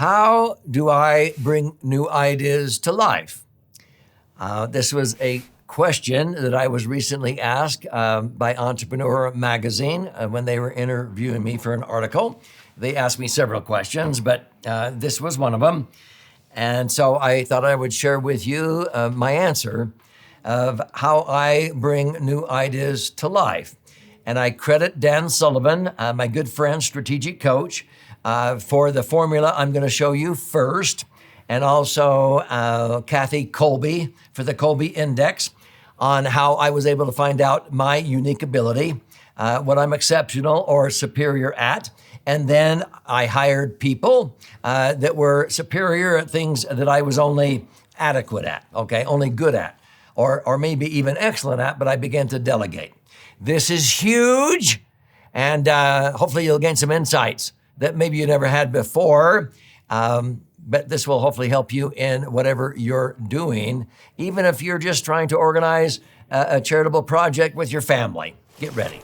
How do I bring new ideas to life? This was a question that I was recently asked by Entrepreneur Magazine when they were interviewing me for an article. They asked me several questions, but this was one of them. And so I thought I would share with you my answer of how I bring new ideas to life. And I credit Dan Sullivan, my good friend, strategic coach, for the formula I'm going to show you first, and also Kathy Colby for the Colby Index on how I was able to find out my unique ability, what I'm exceptional or superior at. And then I hired people that were superior at things that I was only adequate at, okay, only good at, or maybe even excellent at, but I began to delegate. This is huge, and hopefully you'll gain some insights that maybe you never had before, but this will hopefully help you in whatever you're doing, even if you're just trying to organize a charitable project with your family. Get ready.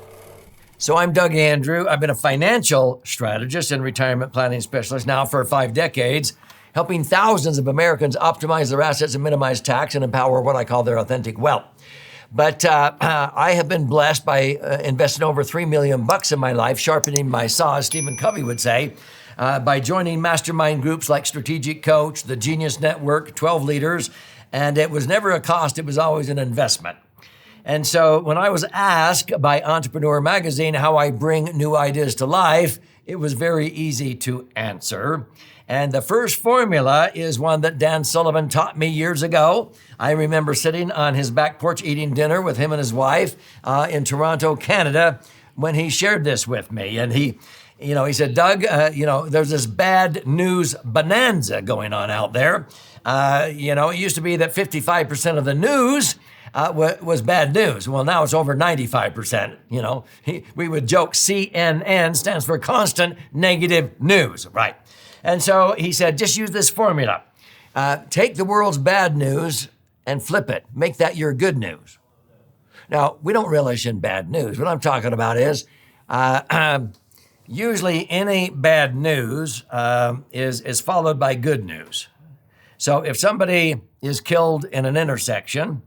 So I'm Doug Andrew. I've been a financial strategist and retirement planning specialist now for 5 decades, helping thousands of Americans optimize their assets and minimize tax and empower what I call their authentic wealth. But I have been blessed by investing over $3 million in my life, sharpening my saw, as Stephen Covey would say, by joining mastermind groups like Strategic Coach, the Genius Network, 12 Leaders, and it was never a cost, it was always an investment. And so when I was asked by Entrepreneur Magazine how I bring new ideas to life, it was very easy to answer. And the first formula is one that Dan Sullivan taught me years ago. I remember sitting on his back porch eating dinner with him and his wife in Toronto, Canada, when he shared this with me. And he said, Doug, there's this bad news bonanza going on out there. It used to be that 55% of the news was bad news. Well, now it's over 95%. We would joke CNN stands for constant negative news, right? And so he said, just use this formula. Take the world's bad news and flip it. Make that your good news. Now, we don't relish in bad news. What I'm talking about is usually any bad news is followed by good news. So if somebody is killed in an intersection,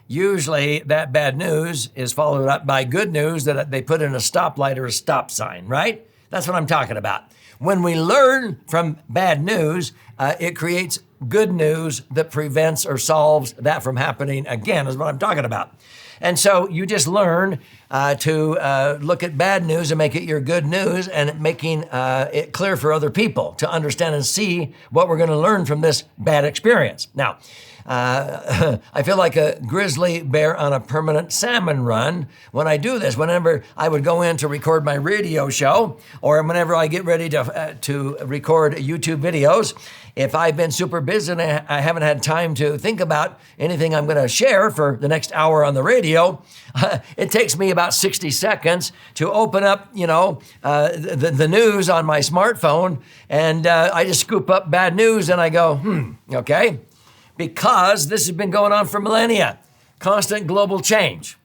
usually that bad news is followed up by good news that they put in a stoplight or a stop sign, right? That's what I'm talking about. When we learn from bad news, it creates good news that prevents or solves that from happening again, is what I'm talking about. And so you just learn to look at bad news and make it your good news, and making it clear for other people to understand and see what we're going to learn from this bad experience. Now, I feel like a grizzly bear on a permanent salmon run when I do this. Whenever I would go in to record my radio show, or whenever I get ready to record YouTube videos, if I've been super busy and I haven't had time to think about anything I'm going to share for the next hour on the radio, it takes me about 60 seconds to open up, the news on my smartphone, and I just scoop up bad news and I go, okay. Because this has been going on for millennia. Constant global change.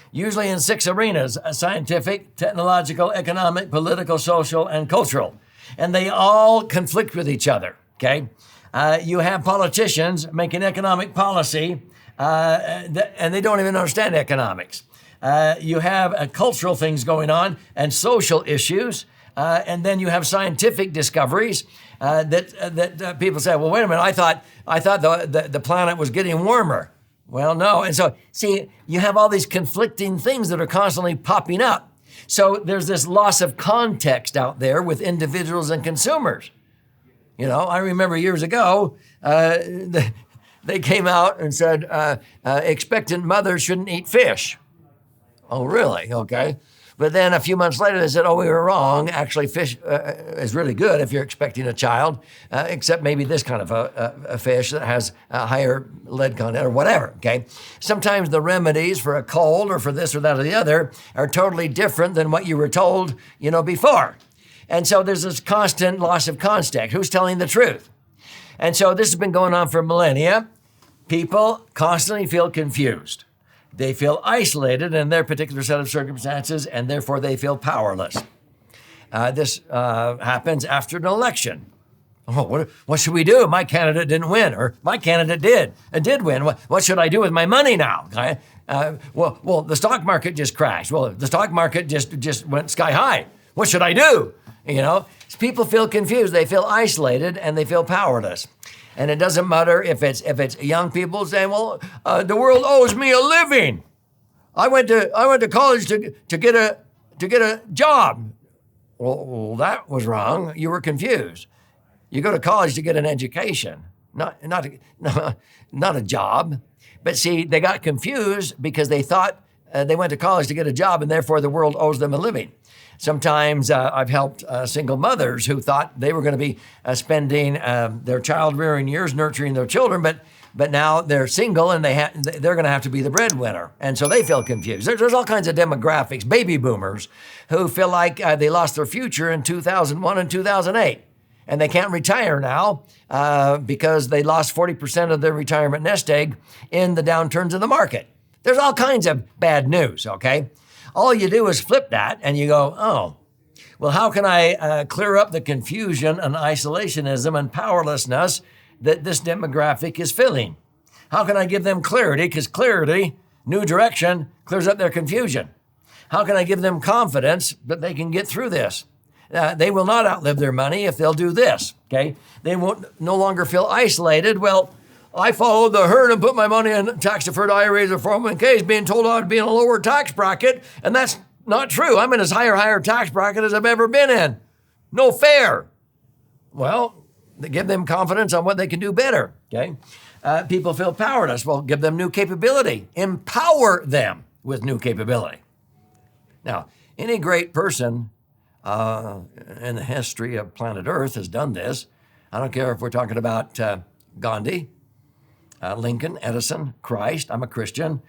Usually in 6 arenas: scientific, technological, economic, political, social, and cultural. And they all conflict with each other, okay? You have politicians making economic policy, and they don't even understand economics. You have cultural things going on and social issues. And then you have scientific discoveries that people say, well, wait a minute, I thought the planet was getting warmer. Well, no. And so, see, you have all these conflicting things that are constantly popping up. So there's this loss of context out there with individuals and consumers. I remember years ago, they came out and said, expectant mothers shouldn't eat fish. Oh, really? Okay. But then a few months later, they said, we were wrong. Actually, fish is really good if you're expecting a child, except maybe this kind of a fish that has a higher lead content or whatever, okay? Sometimes the remedies for a cold or for this or that or the other are totally different than what you were told, before. And so there's this constant loss of context. Who's telling the truth? And so this has been going on for millennia. People constantly feel confused. They feel isolated in their particular set of circumstances, and therefore they feel powerless. This happens after an election. Oh, what should we do? My candidate didn't win, or my candidate did win. What should I do with my money now? Okay? Well, the stock market just crashed. Well, the stock market just went sky high. What should I do? People feel confused. They feel isolated, and they feel powerless. And it doesn't matter if it's young people saying, "Well, the world owes me a living. I went to college to get a job." Well, that was wrong. You were confused. You go to college to get an education, not a job. But see, they got confused because they thought they went to college to get a job, and therefore the world owes them a living. Sometimes I've helped single mothers who thought they were going to be spending their child-rearing years nurturing their children, but now they're single and they're going to have to be the breadwinner. And so they feel confused. There's all kinds of demographics, baby boomers, who feel like they lost their future in 2001 and 2008. And they can't retire now because they lost 40% of their retirement nest egg in the downturns of the market. There's all kinds of bad news, okay? All you do is flip that and you go, oh, well, how can I clear up the confusion and isolationism and powerlessness that this demographic is feeling? How can I give them clarity? Because clarity, new direction, clears up their confusion. How can I give them confidence that they can get through this? They will not outlive their money if they'll do this, okay? They won't no longer feel isolated. Well, I followed the herd and put my money in tax-deferred IRAs or 401ks, being told I'd be in a lower tax bracket, and that's not true. I'm in as higher tax bracket as I've ever been in. No fair. Well, they give them confidence on what they can do better, okay? People feel powerless. Well, give them new capability. Empower them with new capability. Now, any great person in the history of planet Earth has done this. I don't care if we're talking about Gandhi, Lincoln, Edison, Christ. I'm a Christian.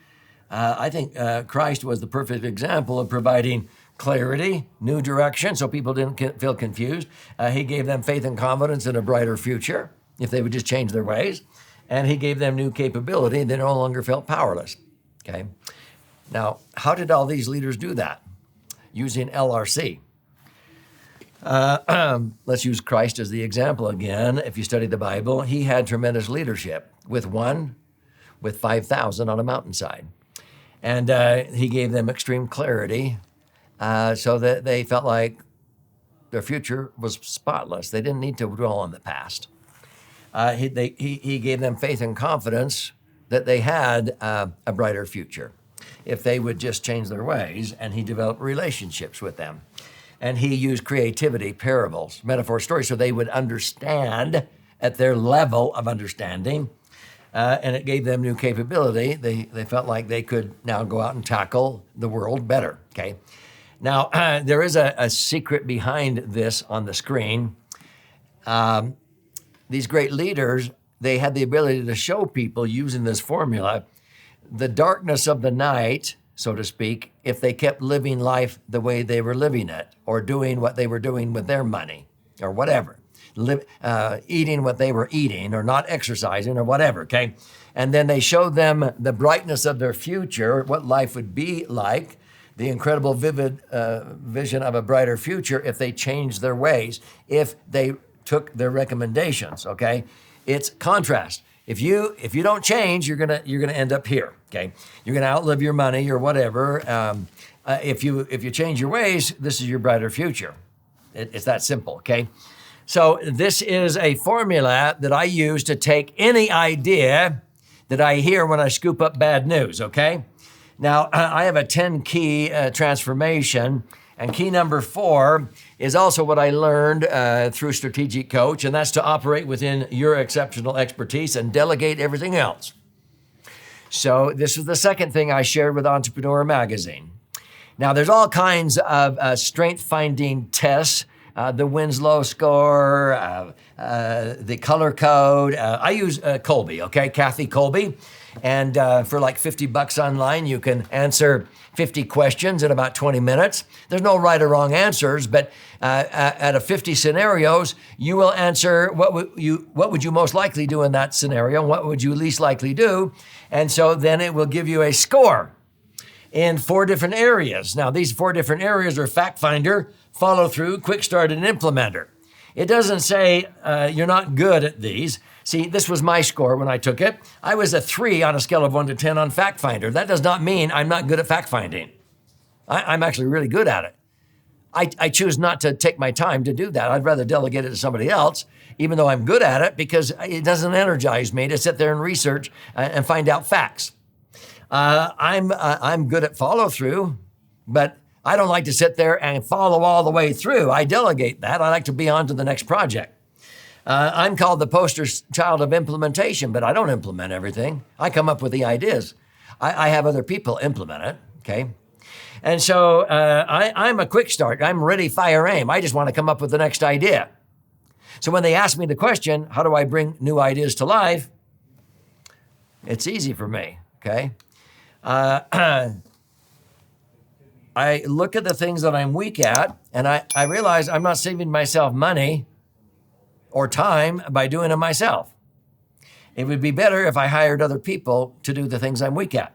I think Christ was the perfect example of providing clarity, new direction, so people didn't feel confused. He gave them faith and confidence in a brighter future if they would just change their ways. And he gave them new capability. They no longer felt powerless. Okay. Now, how did all these leaders do that? Using LRC. Let's use Christ as the example again. If you study the Bible, he had tremendous leadership with 5,000 on a mountainside. And he gave them extreme clarity so that they felt like their future was spotless. They didn't need to dwell on the past. He gave them faith and confidence that they had a brighter future if they would just change their ways, and he developed relationships with them. And he used creativity, parables, metaphor stories, so they would understand at their level of understanding, and it gave them new capability. They felt like they could now go out and tackle the world better, okay? Now, there is a secret behind this on the screen. These great leaders, they had the ability to show people using this formula the darkness of the night, so to speak, if they kept living life the way they were living it, or doing what they were doing with their money, or whatever, eating what they were eating, or not exercising, or whatever, okay? And then they showed them the brightness of their future, what life would be like, the incredible, vivid vision of a brighter future if they changed their ways, if they took their recommendations, okay? It's contrast. If you don't change, you're gonna end up here. Okay, you're gonna outlive your money or whatever. If you change your ways, this is your brighter future. It's that simple. Okay, so this is a formula that I use to take any idea that I hear when I scoop up bad news. Okay, now I have a 10-key transformation. And key number 4 is also what I learned through Strategic Coach, and that's to operate within your exceptional expertise and delegate everything else. So this is the second thing I shared with Entrepreneur Magazine. Now, there's all kinds of strength-finding tests, the Winslow score, the color code. I use Colby, okay, Kathy Colby. And for like $50 online, you can answer 50 questions in about 20 minutes. There's no right or wrong answers, but out of 50 scenarios, you will answer what would you most likely do in that scenario, and what would you least likely do. And so then it will give you a score in 4 different areas. Now, these 4 different areas are fact finder, follow through, quick start, and implementer. It doesn't say you're not good at these. See, this was my score when I took it. I was a 3 on a scale of 1 to 10 on Fact Finder. That does not mean I'm not good at fact finding. I'm actually really good at it. I choose not to take my time to do that. I'd rather delegate it to somebody else, even though I'm good at it, because it doesn't energize me to sit there and research and find out facts. I'm good at follow through, but I don't like to sit there and follow all the way through. I delegate that. I like to be on to the next project. I'm called the poster child of implementation, but I don't implement everything. I come up with the ideas. I have other people implement it, okay? And so I'm a quick start. I'm ready, fire, aim. I just want to come up with the next idea. So when they ask me the question, how do I bring new ideas to life? It's easy for me, okay? I look at the things that I'm weak at, and I realize I'm not saving myself money or time by doing them myself. It would be better if I hired other people to do the things I'm weak at.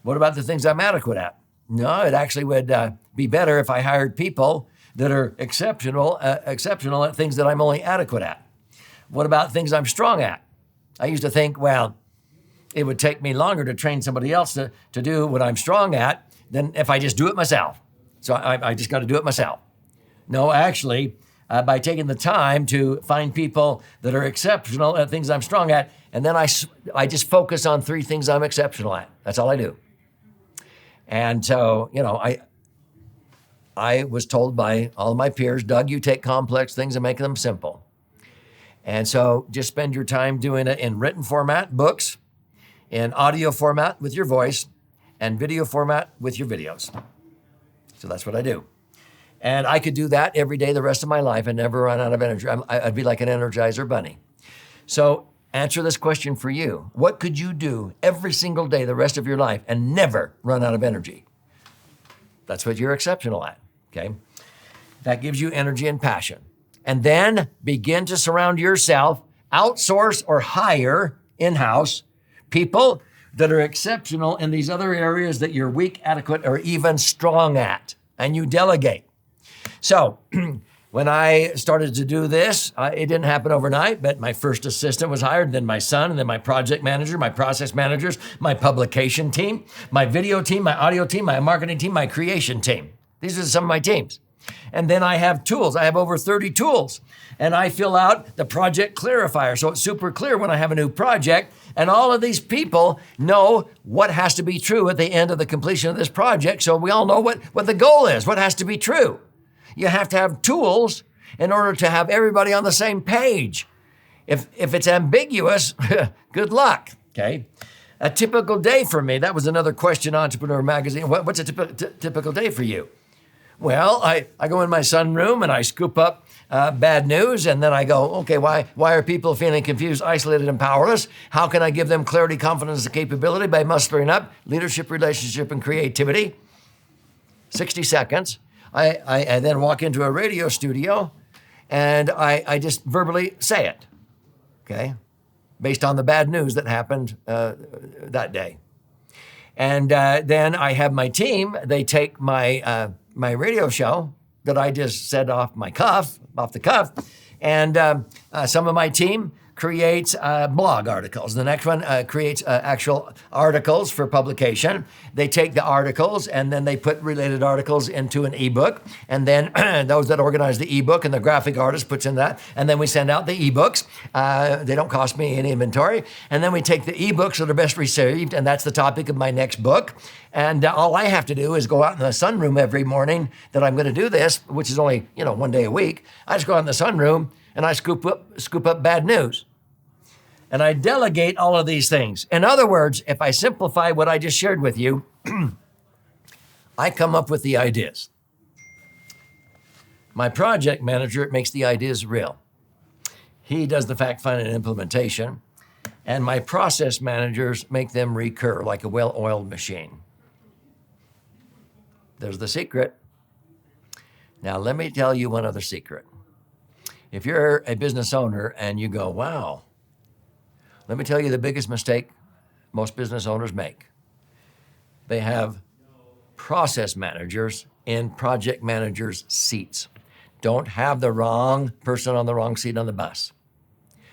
What about the things I'm adequate at? No, it actually would be better if I hired people that are exceptional at things that I'm only adequate at. What about things I'm strong at? I used to think, well, it would take me longer to train somebody else to do what I'm strong at than if I just do it myself. So I just got to do it myself. No, actually, by taking the time to find people that are exceptional at things I'm strong at, and then I just focus on 3 things I'm exceptional at. That's all I do. And so, I was told by all of my peers, Doug, you take complex things and make them simple. And so just spend your time doing it in written format, books, in audio format with your voice, and video format with your videos. So that's what I do. And I could do that every day the rest of my life and never run out of energy. I'd be like an Energizer bunny. So answer this question for you. What could you do every single day the rest of your life and never run out of energy? That's what you're exceptional at, okay? That gives you energy and passion. And then begin to surround yourself, outsource or hire in-house people that are exceptional in these other areas that you're weak, adequate, or even strong at, and you delegate. So when I started to do this, it didn't happen overnight, but my first assistant was hired, then my son, and then my project manager, my process managers, my publication team, my video team, my audio team, my marketing team, my creation team. These are some of my teams. And then I have tools. I have over 30 tools. And I fill out the project clarifier. So it's super clear when I have a new project. And all of these people know what has to be true at the end of the completion of this project. So we all know what the goal is, what has to be true. You have to have tools in order to have everybody on the same page. If it's ambiguous, good luck, okay? A typical day for me, that was another question, Entrepreneur Magazine. What's a typical day for you? Well, I go in my sunroom and I scoop up bad news, and then I go, okay, why are people feeling confused, isolated, and powerless? How can I give them clarity, confidence, and capability by mustering up leadership, relationship, and creativity? 60 seconds. I then walk into a radio studio and I just verbally say it, okay, based on the bad news that happened that day. And then I have my team, they take my radio show that I just said off the cuff, and some of my team creates blog articles. The next one creates actual articles for publication. They take the articles and then they put related articles into an ebook. And then those that organize the ebook and the graphic artist puts in that. And then we send out the ebooks. They don't cost me any inventory. And then we take the ebooks that are best received, and that's the topic of my next book. And all I have to do is go out in the sunroom every morning that I'm going to do this, which is only, 1 day a week. I just go out in the sunroom and I scoop up bad news. And I delegate all of these things. In other words, if I simplify what I just shared with you, I come up with the ideas. My project manager makes the ideas real. He does the fact finding and implementation. And my process managers make them recur like a well-oiled machine. There's the secret. Now, let me tell you one other secret. If you're a business owner and you go, wow, let me tell you the biggest mistake most business owners make. They have process managers in project managers' seats. Don't have the wrong person on the wrong seat on the bus.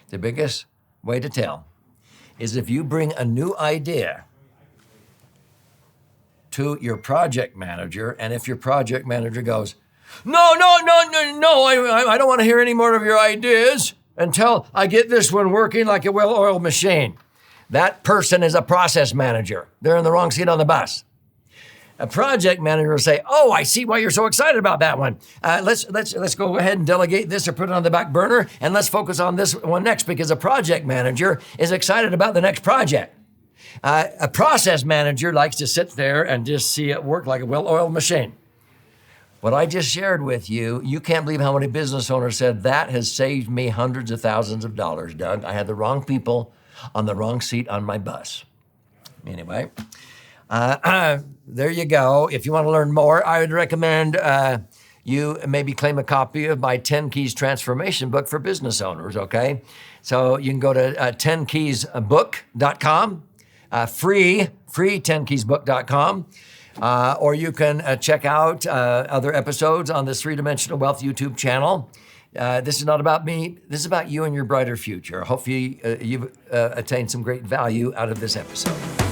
The biggest way to tell is if you bring a new idea to your project manager, and if your project manager goes, no, I don't want to hear any more of your ideas until I get this one working like a well-oiled machine. That person is a process manager. They're in the wrong seat on the bus. A project manager will say, oh, I see why you're so excited about that one. Let's go ahead and delegate this or put it on the back burner, and let's focus on this one next, because a project manager is excited about the next project. A process manager likes to sit there and just see it work like a well-oiled machine. What I just shared with you, you can't believe how many business owners said, that has saved me hundreds of thousands of dollars, Doug. I had the wrong people on the wrong seat on my bus. Anyway, there you go. If you want to learn more, I would recommend you maybe claim a copy of my 10 Keys Transformation book for business owners, okay? So you can go to 10keysbook.com, free 10keysbook.com. Or you can check out other episodes on this 3-Dimensional Wealth YouTube channel. This is not about me. This is about you and your brighter future. Hopefully you've attained some great value out of this episode.